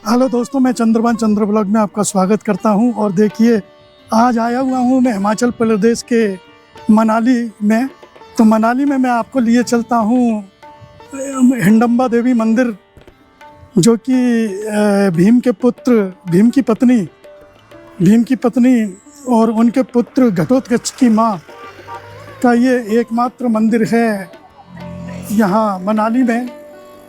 Hello दोस्तों, मैं चंद्रभान चंद्र blog में आपका स्वागत करता हूं। और देखिए, आज आया हुआ हूं मैं हिमाचल प्रदेश के मनाली में। तो मनाली में मैं आपको लिए चलता हूं हिडम्बा देवी मंदिर, जो कि भीम की पत्नी और उनके पुत्र घटोत्कच की माँ का ये एकमात्र मंदिर है यहाँ मनाली में।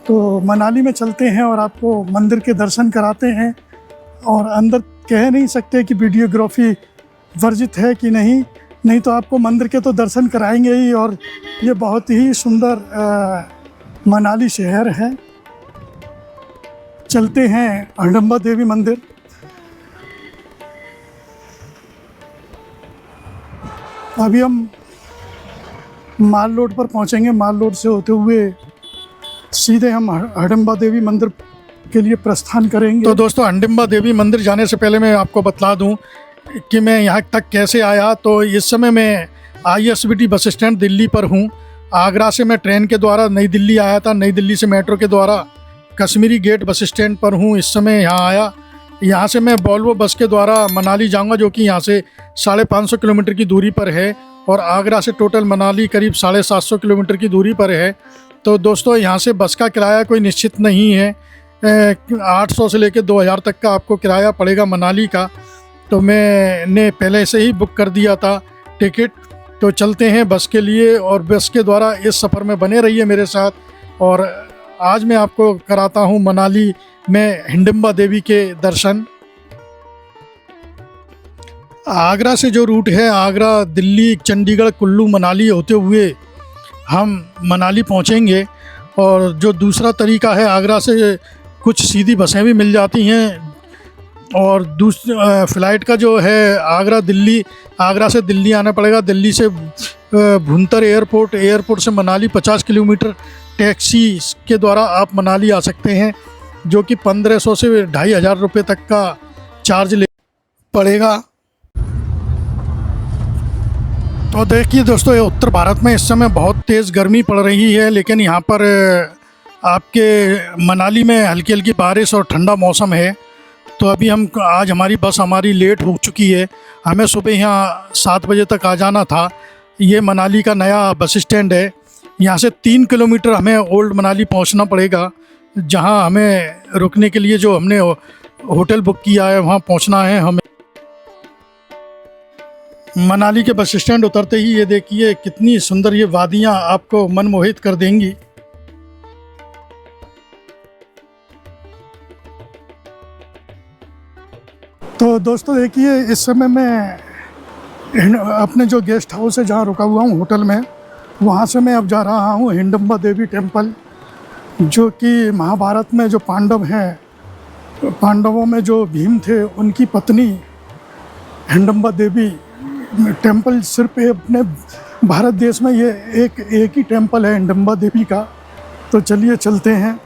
तो मनाली में चलते हैं और आपको मंदिर के दर्शन कराते हैं। और अंदर कह नहीं सकते कि वीडियोग्राफी वर्जित है कि नहीं तो आपको मंदिर के तो दर्शन कराएंगे ही। और ये बहुत ही सुंदर मनाली शहर है। चलते हैं हिडम्बा देवी मंदिर। अभी हम माल रोड पर पहुंचेंगे। माल रोड से होते हुए सीधे हम हिडम्बा देवी मंदिर के लिए प्रस्थान करेंगे। तो दोस्तों, हिडम्बा देवी मंदिर जाने से पहले मैं आपको बतला दूं कि मैं यहाँ तक कैसे आया। तो इस समय मैं ISBT बस स्टैंड दिल्ली पर हूँ। आगरा से मैं ट्रेन के द्वारा नई दिल्ली आया था। नई दिल्ली से मेट्रो के द्वारा कश्मीरी गेट बस स्टैंड पर हूँ। इस समय यहाँ आया। यहाँ से मैं वोल्वो बस के द्वारा मनाली जाऊँगा, जो कि यहाँ से 550 किलोमीटर की दूरी पर है। और आगरा से टोटल मनाली करीब 750 किलोमीटर की दूरी पर है। तो दोस्तों, यहाँ से बस का किराया कोई निश्चित नहीं है। 800 से लेकर 2000 तक का आपको किराया पड़ेगा मनाली का। तो मैंने पहले से ही बुक कर दिया था टिकट। तो चलते हैं बस के लिए, और बस के द्वारा इस सफ़र में बने रहिए मेरे साथ। और आज मैं आपको कराता हूँ मनाली में हिडम्बा देवी के दर्शन। आगरा से जो रूट है, आगरा, दिल्ली, चंडीगढ़, कुल्लू, मनाली होते हुए हम मनाली पहुंचेंगे। और जो दूसरा तरीका है, आगरा से कुछ सीधी बसें भी मिल जाती हैं। और फ़्लाइट का जो है आगरा से दिल्ली आना पड़ेगा। दिल्ली से भुंतर एयरपोर्ट से मनाली 50 किलोमीटर टैक्सी के द्वारा आप मनाली आ सकते हैं, जो कि 1500 से 2500 रुपये तक का चार्ज ले पड़ेगा। तो देखिए दोस्तों, ये उत्तर भारत में इस समय बहुत तेज़ गर्मी पड़ रही है, लेकिन यहाँ पर आपके मनाली में हल्की हल्की बारिश और ठंडा मौसम है। तो अभी आज हमारी लेट हो चुकी है। हमें सुबह यहाँ 7 बजे तक आ जाना था। ये मनाली का नया बस स्टैंड है। यहाँ से 3 किलोमीटर हमें ओल्ड मनाली पहुँचना पड़ेगा, जहाँ हमें रुकने के लिए जो हमने होटल बुक किया है वहाँ पहुँचना है हमें। मनाली के बस स्टैंड उतरते ही ये देखिए कितनी सुंदर ये वादियाँ आपको मनमोहित कर देंगी। तो दोस्तों देखिए, इस समय मैं अपने जो गेस्ट हाउस है जहाँ रुका हुआ हूँ होटल में, वहाँ से मैं अब जा रहा हूँ हिडम्बा देवी टेम्पल, जो कि महाभारत में जो पांडवों में जो भीम थे उनकी पत्नी हिडम्बा देवी टेम्पल। सिर्फ अपने भारत देश में ये एक ही टेम्पल है हिडम्बा देवी का। तो चलिए चलते हैं।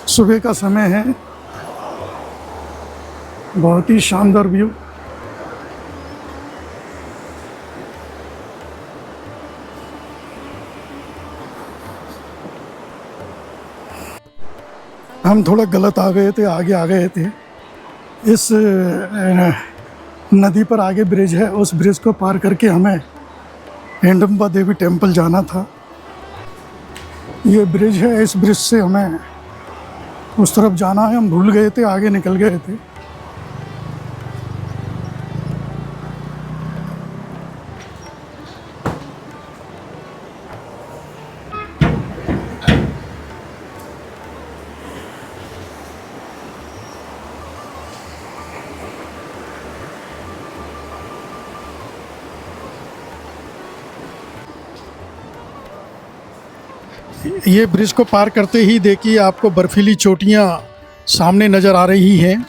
सुबह का समय है, बहुत ही शानदार व्यू। हम थोड़ा गलत आ गए थे, आगे आ गए थे। इस नदी पर आगे ब्रिज है, उस ब्रिज को पार करके हमें हिडम्बा देवी टेम्पल जाना था। ये ब्रिज है, इस ब्रिज से हमें उस तरफ जाना है। हम भूल गए थे, आगे निकल गए थे। ये ब्रिज को पार करते ही देखिए आपको बर्फीली चोटियाँ सामने नज़र आ रही हैं।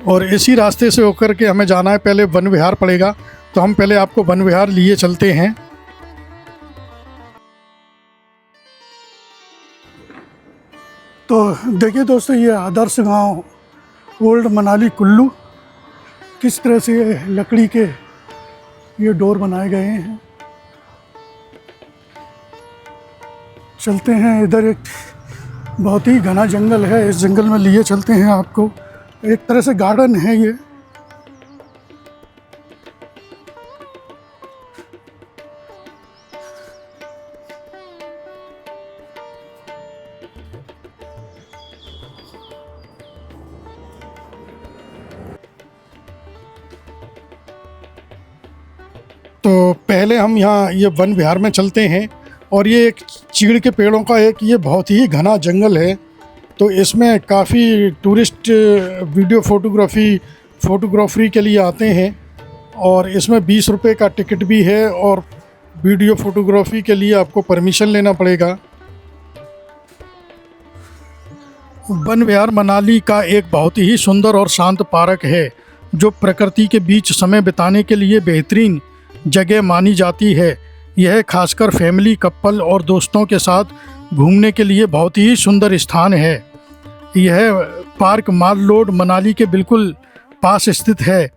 और इसी रास्ते से होकर के हमें जाना है। पहले वन विहार पड़ेगा, तो हम पहले आपको वन विहार लिए चलते हैं। तो देखिए दोस्तों, ये आदर्श गांव ओल्ड मनाली कुल्लू, किस तरह से लकड़ी के ये डोर बनाए गए हैं। चलते हैं। इधर एक बहुत ही घना जंगल है। इस जंगल में लिए चलते हैं आपको, एक तरह से गार्डन है ये। तो पहले हम यहाँ ये वन विहार में चलते हैं, और ये एक चीड़ के पेड़ों का एक ये बहुत ही घना जंगल है। तो इसमें काफ़ी टूरिस्ट वीडियो फोटोग्राफी के लिए आते हैं, और इसमें 20 रुपये का टिकट भी है, और वीडियो फोटोग्राफी के लिए आपको परमिशन लेना पड़ेगा। वन विहार मनाली का एक बहुत ही सुंदर और शांत पार्क है, जो प्रकृति के बीच समय बिताने के लिए बेहतरीन जगह मानी जाती है। यह खासकर फैमिली, कपल और दोस्तों के साथ घूमने के लिए बहुत ही सुंदर स्थान है। यह पार्क माल रोड मनाली के बिल्कुल पास स्थित है।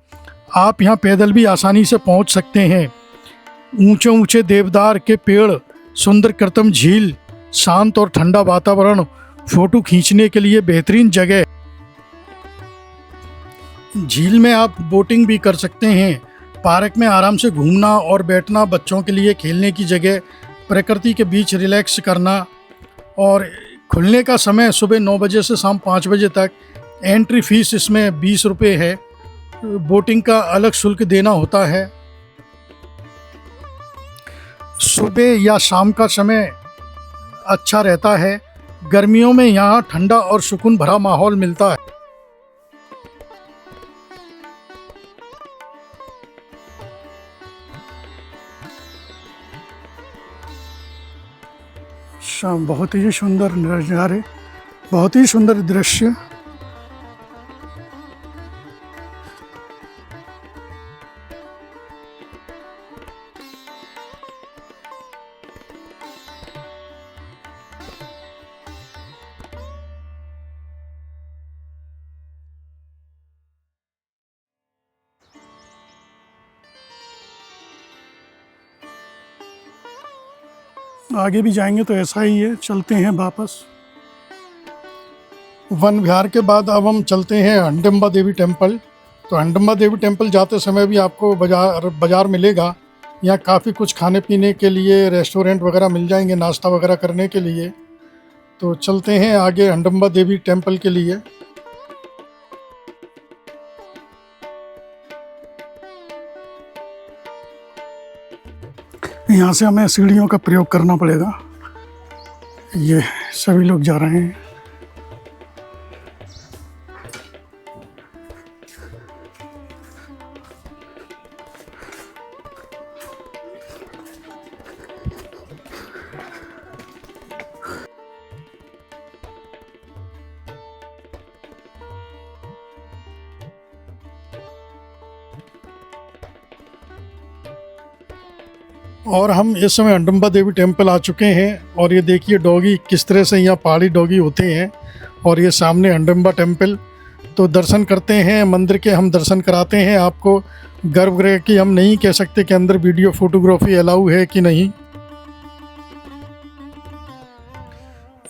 आप यहां पैदल भी आसानी से पहुंच सकते हैं। ऊंचे ऊंचे देवदार के पेड़, सुंदर कृत्रिम झील, शांत और ठंडा वातावरण फ़ोटो खींचने के लिए बेहतरीन जगह। झील में आप बोटिंग भी कर सकते हैं। पार्क में आराम से घूमना और बैठना, बच्चों के लिए खेलने की जगह, प्रकृति के बीच रिलैक्स करना। और खुलने का समय सुबह 9 बजे से शाम 5 बजे तक। एंट्री फीस इसमें 20 रुपये है। बोटिंग का अलग शुल्क देना होता है। सुबह या शाम का समय अच्छा रहता है। गर्मियों में यहाँ ठंडा और सुकून भरा माहौल मिलता है। शाम बहुत ही सुंदर नज़ारे, बहुत ही सुंदर दृश्य। आगे भी जाएंगे तो ऐसा ही है। चलते हैं वापस। वन विहार के बाद अब हम चलते हैं हंडिम्बा देवी टेम्पल। तो हंडिम्बा देवी टेम्पल जाते समय भी आपको बाज़ार मिलेगा। यहाँ काफ़ी कुछ खाने पीने के लिए रेस्टोरेंट वगैरह मिल जाएंगे, नाश्ता वगैरह करने के लिए। तो चलते हैं आगे हंडिम्बा देवी टेम्पल के लिए। यहाँ से हमें सीढ़ियों का प्रयोग करना पड़ेगा। ये सभी लोग जा रहे हैं। और हम इस समय हंडिम्बा देवी टेम्पल आ चुके हैं। और ये देखिए डॉगी किस तरह से यहाँ पहाड़ी डॉगी होते हैं। और ये सामने हंडिम्बा टेम्पल। तो दर्शन करते हैं मंदिर के, हम दर्शन कराते हैं आपको। गर्भगृह की हम नहीं कह सकते कि अंदर वीडियो फोटोग्राफी अलाउ है कि नहीं।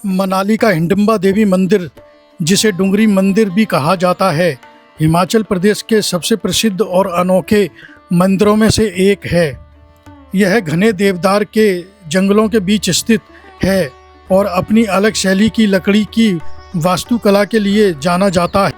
मनाली का हिडिंबा देवी मंदिर, जिसे डुंगरी मंदिर भी कहा जाता है, हिमाचल प्रदेश के सबसे प्रसिद्ध और अनोखे मंदिरों में से एक है। यह घने देवदार के जंगलों के बीच स्थित है और अपनी अलग शैली की लकड़ी की वास्तुकला के लिए जाना जाता है।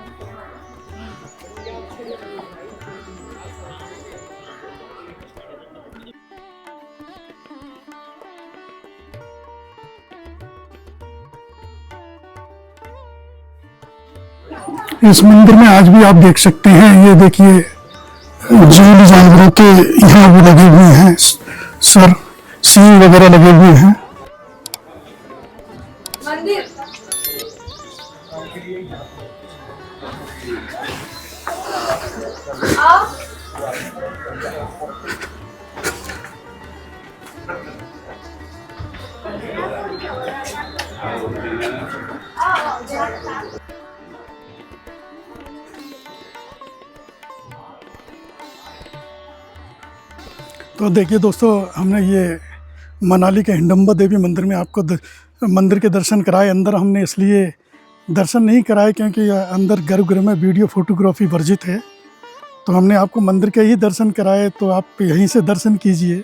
इस मंदिर में आज भी आप देख सकते हैं, ये देखिए जंगली जानवरों के यहाँ भी लगे हुए हैं, सर सींग वगैरह लगे हुए हैं। तो देखिए दोस्तों, हमने ये मनाली के हिडिंबा देवी मंदिर में आपको मंदिर के दर्शन कराए। अंदर हमने इसलिए दर्शन नहीं कराए क्योंकि अंदर गर्भगृह में वीडियो फोटोग्राफी वर्जित है, तो हमने आपको मंदिर के ही दर्शन कराए, तो आप यहीं से दर्शन कीजिए।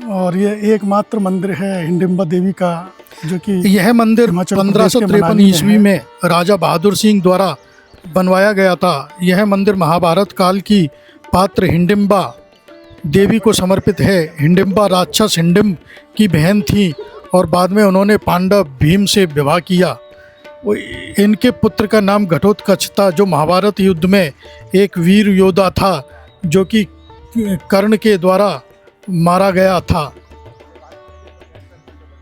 और ये एकमात्र मंदिर है हिडिंबा देवी का, जो कि यह मंदिर हिमाचल प्रदेश के 1553 मनाली में ईस्वी है। में राजा बहादुर सिंह द्वारा बनवाया गया था। यह मंदिर महाभारत काल की पात्र हिडिंबा देवी को समर्पित है। हिडिंबा राक्षस हिडिंब की बहन थी और बाद में उन्होंने पांडव भीम से विवाह किया। इनके पुत्र का नाम घटोत्कच था, जो महाभारत युद्ध में एक वीर योद्धा था, जो कि कर्ण के द्वारा मारा गया था।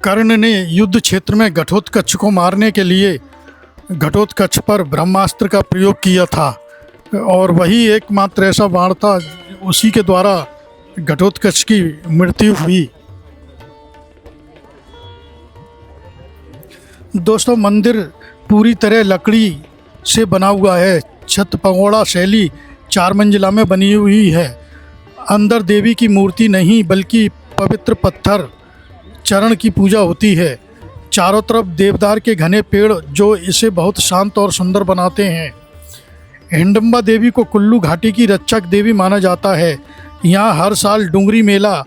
कर्ण ने युद्ध क्षेत्र में घटोत्कच को मारने के लिए घटोत्कच पर ब्रह्मास्त्र का प्रयोग किया था, और वही एकमात्र ऐसा बाण था, उसी के द्वारा घटोत्कच की मृत्यु हुई। दोस्तों, मंदिर पूरी तरह लकड़ी से बना हुआ है। छत पगोड़ा शैली 4 मंजिला में बनी हुई है। अंदर देवी की मूर्ति नहीं बल्कि पवित्र पत्थर चरण की पूजा होती है। चारों तरफ देवदार के घने पेड़ जो इसे बहुत शांत और सुंदर बनाते हैं। हिडिंबा देवी को कुल्लू घाटी की रक्षक देवी माना जाता है। यहाँ हर साल डूंगरी मेला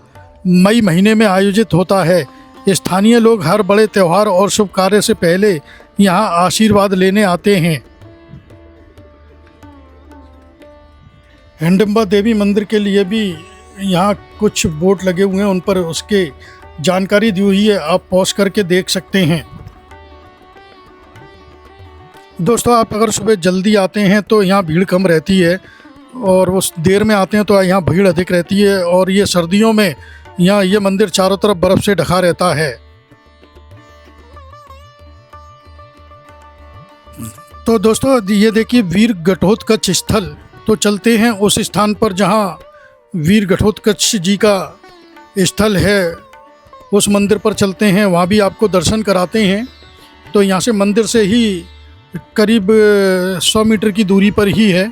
मई महीने में आयोजित होता है। स्थानीय लोग हर बड़े त्यौहार और शुभ कार्य से पहले यहाँ आशीर्वाद लेने आते हैं। हिडिंबा देवी मंदिर के लिए भी यहाँ कुछ बोर्ड लगे हुए हैं, उन पर उसके जानकारी दी हुई है, आप पॉज करके देख सकते हैं। दोस्तों, आप अगर सुबह जल्दी आते हैं तो यहाँ भीड़ कम रहती है, और उस देर में आते हैं तो यहाँ भीड़ अधिक रहती है। और ये सर्दियों में यहाँ ये मंदिर चारों तरफ बर्फ से ढका रहता है। तो दोस्तों, ये देखिए वीर घटोत्कच स्थल। तो चलते हैं उस स्थान पर जहाँ वीर घटोत्कच जी का स्थल है, उस मंदिर पर चलते हैं, वहाँ भी आपको दर्शन कराते हैं। तो यहाँ से मंदिर से ही करीब 100 मीटर की दूरी पर ही है।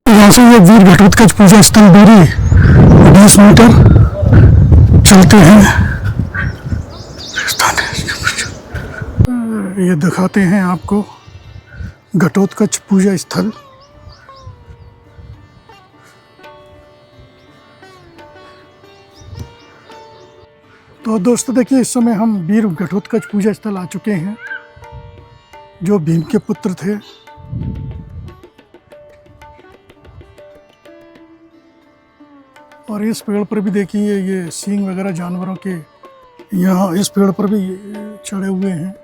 यहाँ से ये वीर घटोत्कच पूजा स्थल दूरी 20 मीटर चलते हैं। ये दिखाते हैं आपको घटोत्कच पूजा स्थल। तो दोस्तों देखिए, इस समय हम वीर घटोत्कच पूजा स्थल आ चुके हैं, जो भीम के पुत्र थे। और इस पेड़ पर भी देखिए ये सींग वगैरह जानवरों के यहाँ इस पेड़ पर भी चढ़े हुए हैं।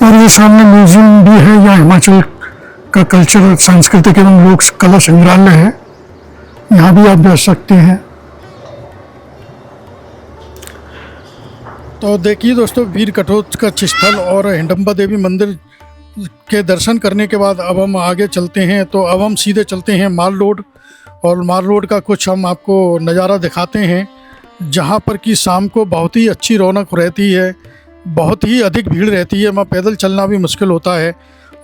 और ये सामने म्यूजियम भी है, या हिमाचल का कल्चर सांस्कृतिक एवं लोक कला संग्रहालय है, यहाँ भी आप जा सकते हैं। तो देखिए दोस्तों, वीर घटोत्कच स्थल और हिडिंबा देवी मंदिर के दर्शन करने के बाद अब हम आगे चलते हैं। तो अब हम सीधे चलते हैं माल रोड, और माल रोड का कुछ हम आपको नज़ारा दिखाते हैं, जहाँ पर कि शाम को बहुत ही अच्छी रौनक रहती है, बहुत ही अधिक भीड़ रहती है, वहाँ पैदल चलना भी मुश्किल होता है।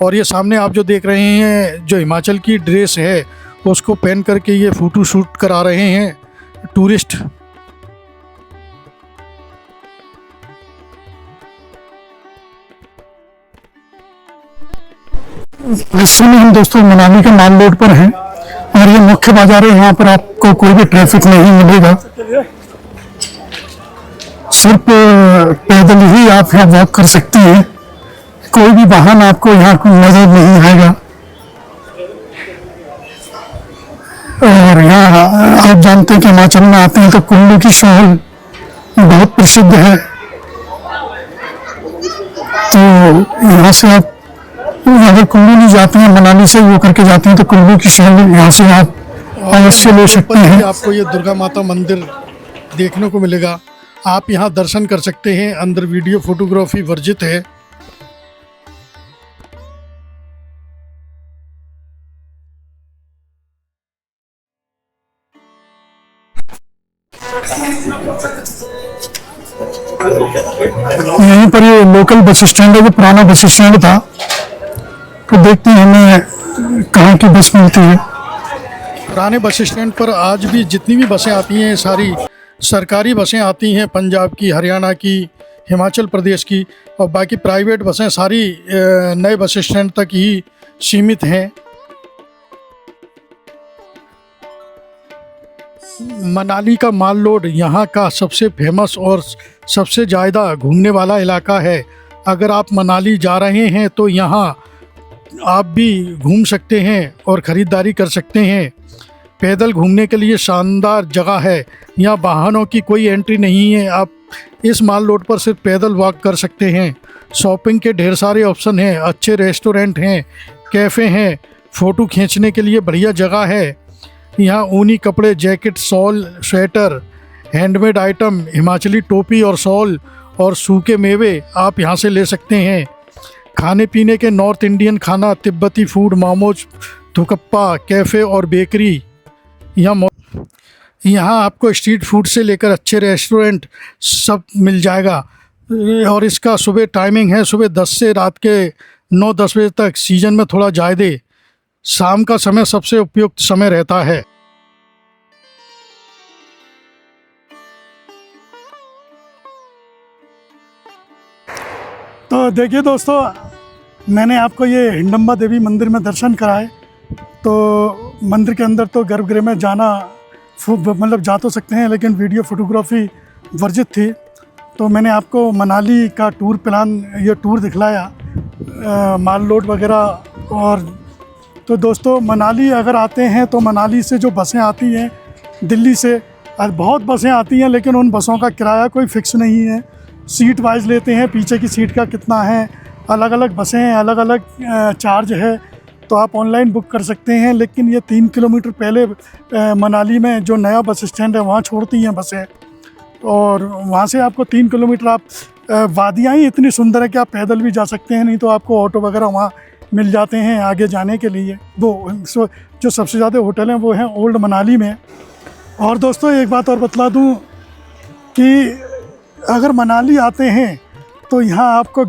और ये सामने आप जो देख रहे हैं, जो हिमाचल की ड्रेस है उसको पहन करके ये फ़ोटो शूट करा रहे हैं टूरिस्ट। इस समय हम दोस्तों मनाली के माल रोड पर हैं, और ये मुख्य बाजार है। यहाँ पर आपको कोई भी ट्रैफिक नहीं मिलेगा, सिर्फ पैदल ही आप यहाँ वॉक कर सकती हैं। कोई भी वाहन आपको यहाँ नजर नहीं आएगा। और यहाँ आप जानते हैं कि हिमाचल में आते हैं तो कुल्लू की शॉल बहुत प्रसिद्ध है। तो यहाँ से आप अगर कुल्लू नहीं जाते हैं, मनाली से वो करके जाते हैं, तो कुल्लू की शहर यहाँ से आप अवश्य ले सकते हैं। आपको ये दुर्गा माता मंदिर देखने को मिलेगा। आप यहाँ दर्शन कर सकते हैं। अंदर वीडियो फोटोग्राफी वर्जित है। यहीं पर ये लोकल बस स्टैंड है, जो पुराना बस स्टैंड था। तो देखते हैं हमें कहाँ की बस मिलती है। पुराने बस स्टैंड पर आज भी जितनी भी बसें आती हैं सारी सरकारी बसें आती हैं, पंजाब की, हरियाणा की, हिमाचल प्रदेश की, और बाकी प्राइवेट बसें सारी नए बस स्टैंड तक ही सीमित हैं। मनाली का माल रोड यहाँ का सबसे फेमस और सबसे ज़्यादा घूमने वाला इलाका है। अगर आप मनाली जा रहे हैं तो यहाँ आप भी घूम सकते हैं और ख़रीदारी कर सकते हैं। पैदल घूमने के लिए शानदार जगह है। यहाँ वाहनों की कोई एंट्री नहीं है। आप इस माल रोड पर सिर्फ पैदल वॉक कर सकते हैं। शॉपिंग के ढेर सारे ऑप्शन हैं, अच्छे रेस्टोरेंट हैं, कैफ़े हैं, फ़ोटो खींचने के लिए बढ़िया जगह है। यहाँ ऊनी कपड़े, jacket, shawl, sweater, handmade item, Himachali टोपी और शॉल और सूखे मेवे आप यहाँ से ले सकते हैं। खाने पीने के नॉर्थ इंडियन खाना, तिब्बती फूड, मोमोज, थुकप्पा, कैफ़े और बेकरी यहाँ आपको स्ट्रीट फूड से लेकर अच्छे रेस्टोरेंट सब मिल जाएगा। और इसका सुबह टाइमिंग है सुबह 10 से रात के 9-10 बजे तक। सीज़न में थोड़ा ज़्यादा शाम का समय सबसे उपयुक्त समय रहता है। तो देखिए दोस्तों, मैंने आपको ये हिडम्बा देवी मंदिर में दर्शन कराए। तो मंदिर के अंदर तो गर्भगृह में जाना मतलब जा तो सकते हैं, लेकिन वीडियो फोटोग्राफी वर्जित थी। तो मैंने आपको मनाली का टूर प्लान, ये टूर दिखलाया, माल रोड वगैरह। और तो दोस्तों, मनाली अगर आते हैं तो मनाली से जो बसें आती हैं दिल्ली से, बहुत बसें आती हैं, लेकिन उन बसों का किराया कोई फ़िक्स नहीं है। सीट वाइज लेते हैं, पीछे की सीट का कितना है, अलग अलग बसें हैं, अलग अलग चार्ज है। तो आप ऑनलाइन बुक कर सकते हैं। लेकिन ये 3 किलोमीटर पहले मनाली में जो नया बस स्टैंड है वहाँ छोड़ती हैं बसें, और वहाँ से आपको 3 किलोमीटर आप वादियाँ ही इतनी सुंदर है कि आप पैदल भी जा सकते हैं, नहीं तो आपको ऑटो वगैरह वहाँ मिल जाते हैं आगे जाने के लिए। वो जो सबसे ज़्यादा होटल हैं वो हैं ओल्ड मनाली में। और दोस्तों एक बात और बतला दूँ कि अगर मनाली आते हैं तो यहाँ आपको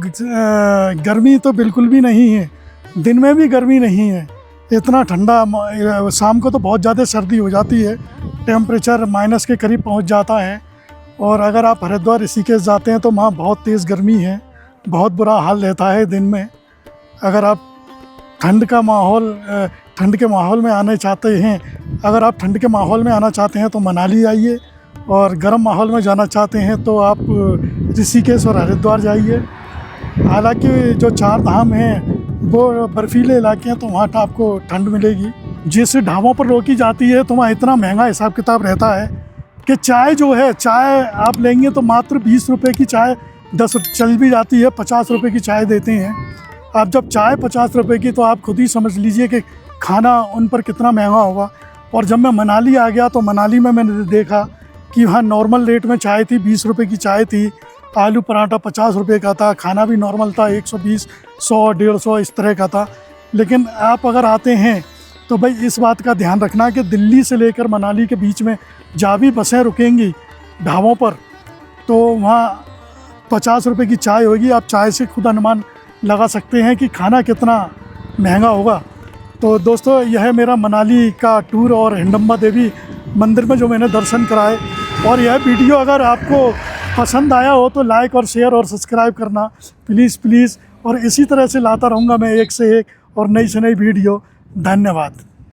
गर्मी तो बिल्कुल भी नहीं है, दिन में भी गर्मी नहीं है, इतना ठंडा। शाम को तो बहुत ज़्यादा सर्दी हो जाती है, टेम्परेचर माइनस के करीब पहुँच जाता है। और अगर आप हरिद्वार, ऋषिकेश जाते हैं तो वहाँ बहुत तेज़ गर्मी है, बहुत बुरा हाल रहता है दिन में। अगर आप ठंड के माहौल में आना चाहते हैं, अगर आप ठंड के माहौल में आना चाहते हैं तो मनाली आइए, और गर्म माहौल में जाना चाहते हैं तो आप ऋषिकेश और हरिद्वार जाइए। हालांकि जो 4 धाम हैं वो बर्फीले इलाके हैं, तो वहाँ आपको ठंड मिलेगी। जिस ढाबों पर रोकी जाती है तो वहाँ इतना महंगा हिसाब किताब रहता है कि चाय जो है, चाय आप लेंगे तो मात्र 20 रुपये की चाय 10 चल भी जाती है, 50 रुपये की चाय देते हैं। आप जब चाय 50 रुपये की, तो आप खुद ही समझ लीजिए कि खाना उन पर कितना महंगा होगा। और जब मैं मनाली आ गया तो मनाली में मैंने देखा कि वहाँ नॉर्मल रेट में चाय थी, 20 रुपये की चाय थी, आलू पराठा 50 रुपये का था, खाना भी नॉर्मल था, 120, 100, 150 इस तरह का था। लेकिन आप अगर आते हैं तो भाई इस बात का ध्यान रखना कि दिल्ली से लेकर मनाली के बीच में जहाँ भी बसें रुकेंगी ढाबों पर, तो वहाँ 50 रुपये की चाय होगी। आप चाय से खुद अनुमान लगा सकते हैं कि खाना कितना महंगा होगा। तो दोस्तों, यह मेरा मनाली का टूर और हिडम्बा देवी मंदिर में जो मैंने दर्शन कराए। और यह वीडियो अगर आपको पसंद आया हो तो लाइक और शेयर और सब्सक्राइब करना प्लीज़। और इसी तरह से लाता रहूँगा मैं एक से एक और नई से नई वीडियो। धन्यवाद।